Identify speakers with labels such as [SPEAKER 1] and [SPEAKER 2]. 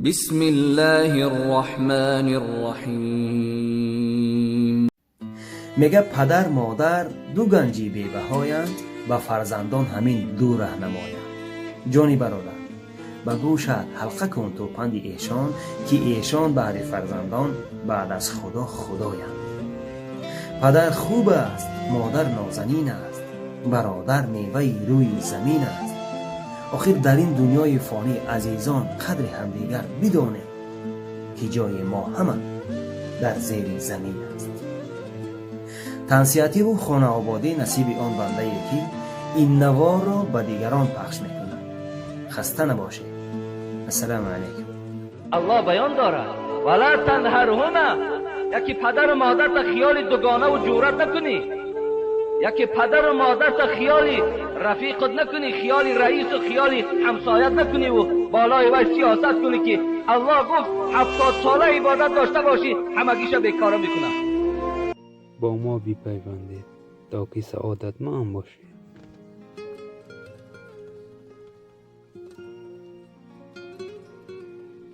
[SPEAKER 1] بسم الله الرحمن الرحیم.
[SPEAKER 2] میگه پدر مادر دو گنجی بی‌بهایند، به فرزندان همین دو راهنمایند. جانی برادر، به گوشت حلقه کن تو پند ایشان که ایشان بعد فرزندان بعد از خدا خدایند. پدر خوب است، مادر نازنین است، برادر میوه روی زمین است. آخر در این دنیای فانی عزیزان قدر همدیگر بدانیم که جای ما همه در زیر زمین است. تنصیحاتی و خانه آبادی نصیب آن بنده که این نوار را به دیگران پخش میکنه. خسته نباشه. السلام علیکم.
[SPEAKER 3] الله بیان داره ولا تنهرهما، یکی پدر و مادر تا خیال دوگانه و جورت نکنی، یکی پدر و مادر تا خیالی رفیقت نکنی، خیالی رئیس و خیالی همسایت نکنی و بالای وی سیاست کنی که الله گفت 70 ساله عبادت داشته باشی همگیش بیکاره میکنم.
[SPEAKER 4] با ما بی پیوندید تا که سعادت ما هم باشید.